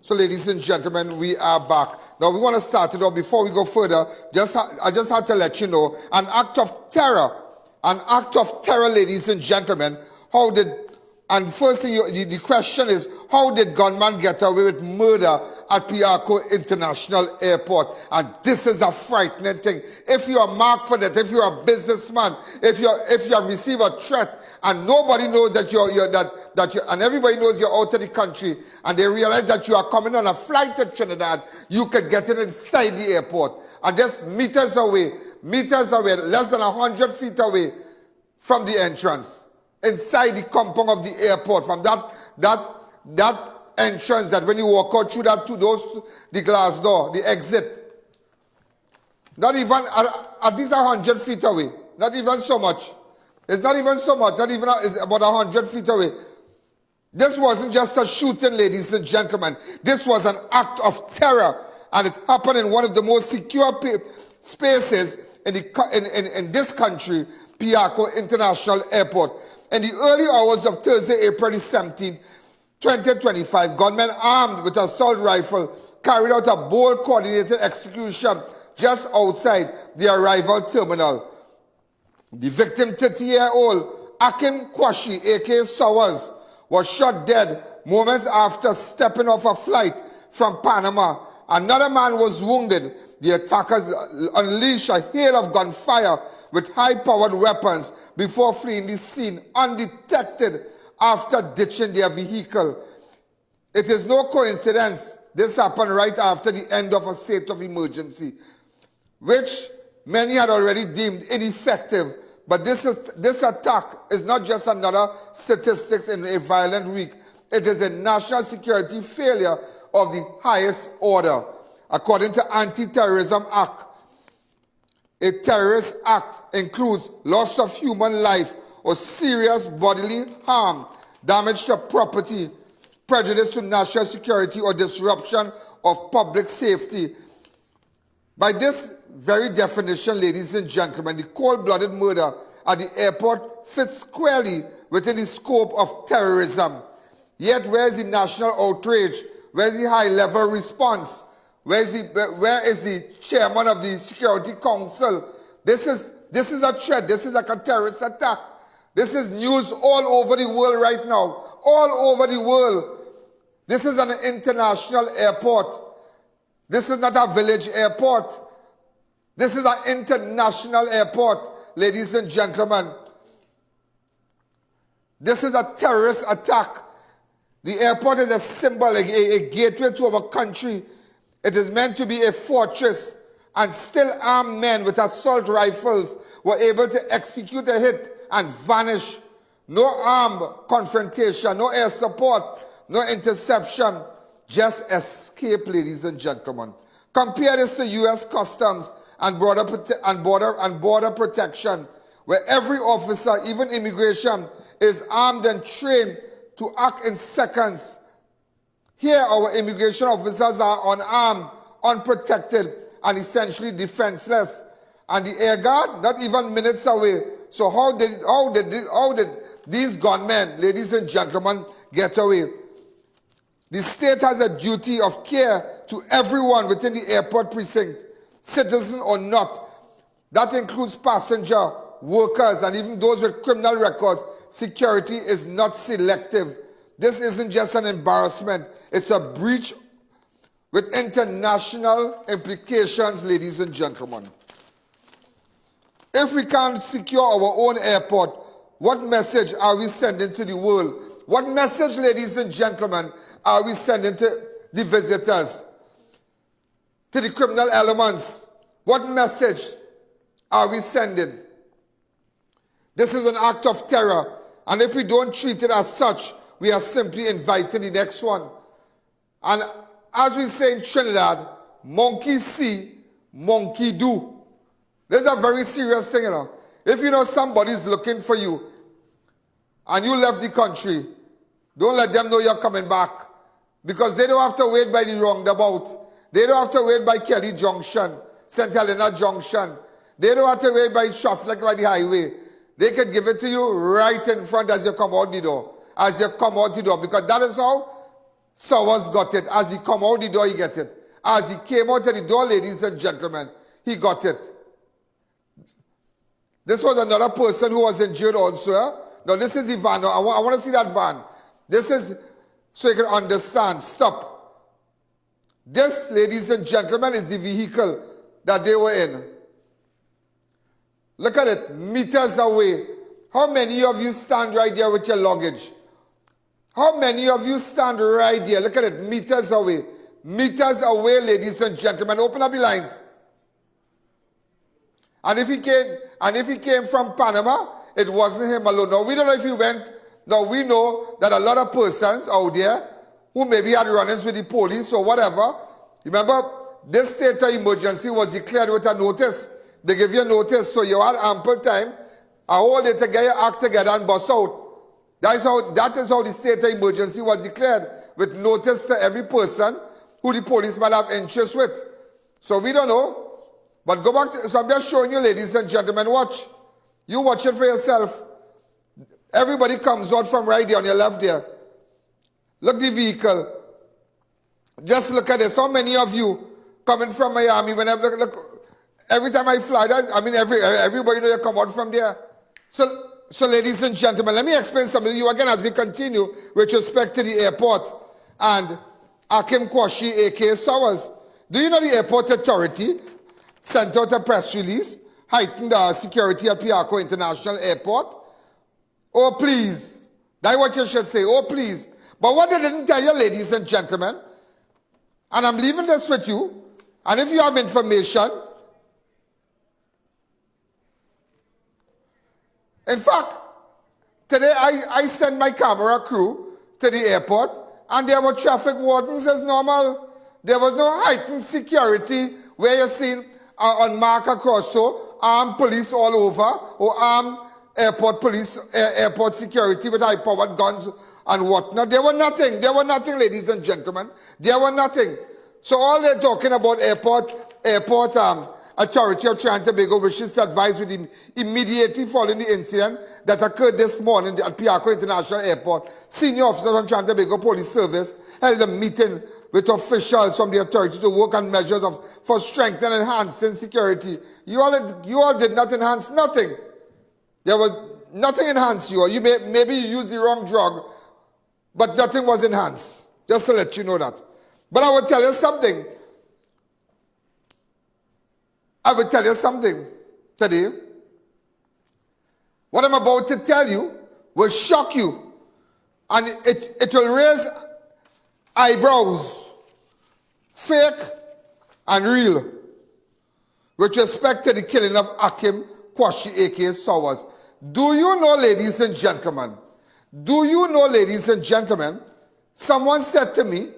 So, ladies and gentlemen, we are back. Now, we want to start it off. Before we go further, I just had to let you know, an act of terror, ladies and gentlemen. And first thing, the question is, how did gunmen get away with murder at Piarco International Airport? And this is a frightening thing. If you are marked for that, if you're a businessman, if you have received a threat, and nobody knows that and everybody knows you're out of the country, and they realize that you are coming on a flight to Trinidad, you could get it inside the airport, and just meters away, less than 100 feet away from the entrance. Inside the compound of the airport, from that entrance, that when you walk out through the glass door, the exit, not even at least 100 feet away, not even so much. It's not even so much, it's about 100 feet away. This wasn't just a shooting, ladies and gentlemen. This was an act of terror, and it happened in one of the most secure spaces in this country, Piarco International Airport. In the early hours of Thursday, April 17, 2025, gunmen armed with assault rifle carried out a bold coordinated execution just outside the arrival terminal. The victim, 30-year-old Akim Quashie, a.k.a. Sowers, was shot dead moments after stepping off a flight from Panama. Another man was wounded. The attackers unleashed a hail of gunfire with high-powered weapons before fleeing the scene undetected after ditching their vehicle. It is no coincidence this happened right after the end of a state of emergency, which many had already deemed ineffective. But this attack is not just another statistics in a violent week. It is a national security failure of the highest order. According to Anti-Terrorism Act, a terrorist act includes loss of human life or serious bodily harm, damage to property, prejudice to national security, or disruption of public safety. By this very definition, ladies and gentlemen, the cold-blooded murder at the airport fits squarely within the scope of terrorism. Yet where is the national outrage? Where is the high-level response? Where is the chairman of the Security Council? This is a threat. This is like a terrorist attack. This is news all over the world right now. All over the world. This is an international airport. This is not a village airport. This is an international airport, ladies and gentlemen. This is a terrorist attack. The airport is a symbol, a gateway to our country. It is meant to be a fortress, and still armed men with assault rifles were able to execute a hit and vanish. No armed confrontation, no air support, no interception, just escape, ladies and gentlemen. Compare this to U.S. Customs and border protection, where every officer, even immigration, is armed and trained to act in seconds. Here, our immigration officers are unarmed, unprotected, and essentially defenseless. And the air guard, not even minutes away. So how did these gunmen, ladies and gentlemen, get away? The state has a duty of care to everyone within the airport precinct, citizen or not. That includes passenger, workers, and even those with criminal records. Security is not selective. This isn't just an embarrassment. It's a breach with international implications, ladies and gentlemen. If we can't secure our own airport, what message are we sending to the world? What message, ladies and gentlemen, are we sending to the visitors, to the criminal elements? What message are we sending? This is an act of terror, and if we don't treat it as such, we are simply inviting the next one. And as we say in Trinidad, monkey see, monkey do. This is a very serious thing, you know. If you know somebody's looking for you and you left the country, don't let them know you're coming back, because they don't have to wait by the roundabout. They don't have to wait by Kelly Junction, St. Helena Junction. They don't have to wait by traffic like by the highway. They can give it to you right in front as you come out the door. As you come out the door, because that is how Sowers got it. As he come out the door, he get it. As he came out of the door, ladies and gentlemen, he got it. This was another person who was injured also. Now this is the van. Now, I want to see that van. This is so you can understand. Stop. This, ladies and gentlemen, is the vehicle that they were in. Look at it, meters away. How many of you stand right there with your luggage? How many of you stand right there? Look at it, meters away. Meters away, ladies and gentlemen. Open up the lines. And if he came from Panama, it wasn't him alone. Now, we don't know if he went. Now, we know that a lot of persons out there who maybe had run-ins with the police or whatever. Remember, this state of emergency was declared with a notice. They give you a notice, so you had ample time, a whole day to get your act together and bust out. That is how the state of emergency was declared, with notice to every person who the police might have interest with. So we don't know. But go back to, so I'm just showing you, ladies and gentlemen, watch. You watch it for yourself. Everybody comes out from right there on your left there. Look the vehicle. Just look at this. How many of you coming from Miami, whenever, look, every time I fly, everybody know you come out from there. So ladies and gentlemen, let me explain something to you again as we continue with respect to the airport and Akim Quashie, a.k.a. Sowers. Do you know the airport authority sent out a press release, heightened security at Piarco International Airport? Oh, please. That's what you should say. Oh, please. But what they didn't tell you, ladies and gentlemen, and I'm leaving this with you, and if you have information, in fact, today I sent my camera crew to the airport, and there were traffic wardens as normal. There was no heightened security where you're seeing on Marca Crosso, armed police all over, or armed airport police, airport security with high-powered guns and whatnot. There were nothing, ladies and gentlemen. There were nothing. So all they're talking about airport authority of Trinidad and Tobago wishes to advise with him immediately following the incident that occurred this morning at Piarco International Airport. Senior officers from Trinidad and Tobago Police Service held a meeting with officials from the authority to work on measures for strengthening and enhancing security. You all did not enhance nothing. There was nothing enhanced you. Or maybe you used the wrong drug, but nothing was enhanced. Just to let you know that. But I will tell you something. I will tell you something today. What I'm about to tell you will shock you. And it will raise eyebrows, fake and real, with respect to the killing of Akim Quashie, a.k.a. Sowers. Do you know, ladies and gentlemen, someone said to me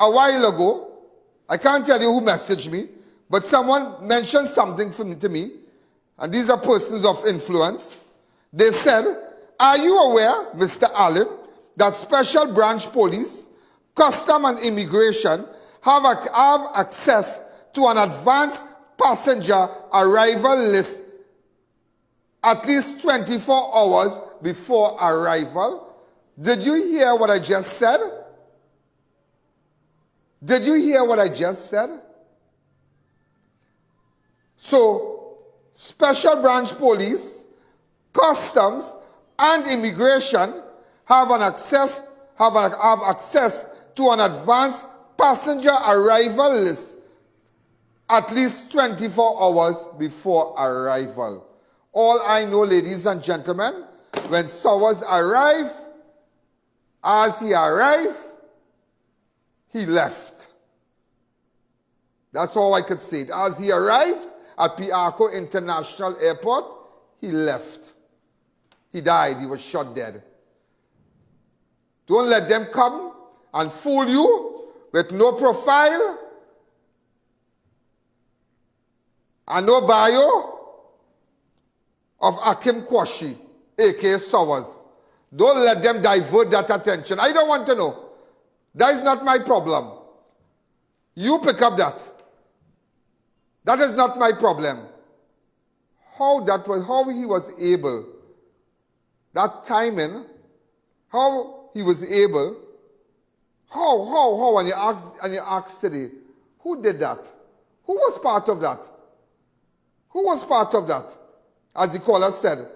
a while ago, I can't tell you who messaged me, but someone mentioned something to me, and these are persons of influence. They said, are you aware, Mr. Alleyne, that Special Branch Police, Custom and Immigration have access to an advanced passenger arrival list at least 24 hours before arrival? Did you hear what I just said? Did you hear what I just said? So, Special Branch Police, Customs, and Immigration have access to an advanced passenger arrival list at least 24 hours before arrival. All I know, ladies and gentlemen, when Sowers arrived, as he arrived, he left. That's all I could say. As he arrived at Piarco International Airport, he left. He died. He was shot dead. Don't let them come and fool you with no profile and no bio of Akim Quashie, a.k.a. Sowers. Don't let them divert that attention. I don't want to know. That is not my problem. You pick up that. That is not my problem. How he was able, that timing, how he was able, How, and you ask today, who did that? Who was part of that? Who was part of that? As the caller said,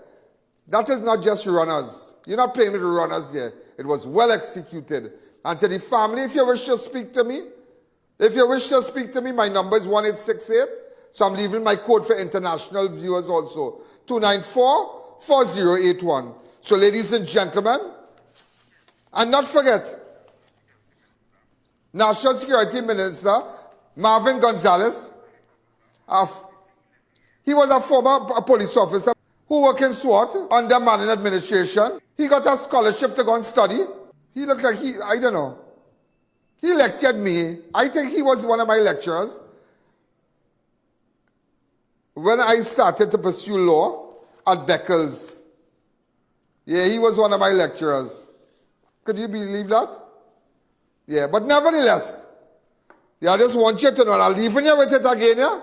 that is not just runners. You're not playing with runners here. It was well executed. And to the family, if you wish to speak to me, my number is 1868. So I'm leaving my code for international viewers also. 294-4081. So ladies and gentlemen, and not forget, National Security Minister Marvin Gonzalez, he was a former police officer who worked in SWAT under Manning administration. He got a scholarship to go and study. He looked like I don't know. He lectured me. I think he was one of my lecturers. When I started to pursue law at Beckles. Yeah, he was one of my lecturers. Could you believe that? Yeah, but nevertheless, yeah, I just want you to know, I'll leave you with it again, yeah?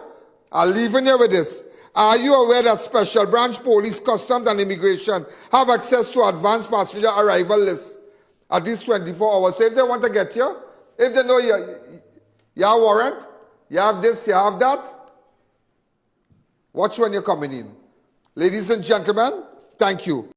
I'll leave you with this. Are you aware that Special Branch Police, Customs and Immigration have access to advanced passenger arrival lists at least 24 hours? So if they want to get you, if they know you have a warrant, you have this, you have that, watch when you're coming in. Ladies and gentlemen, thank you.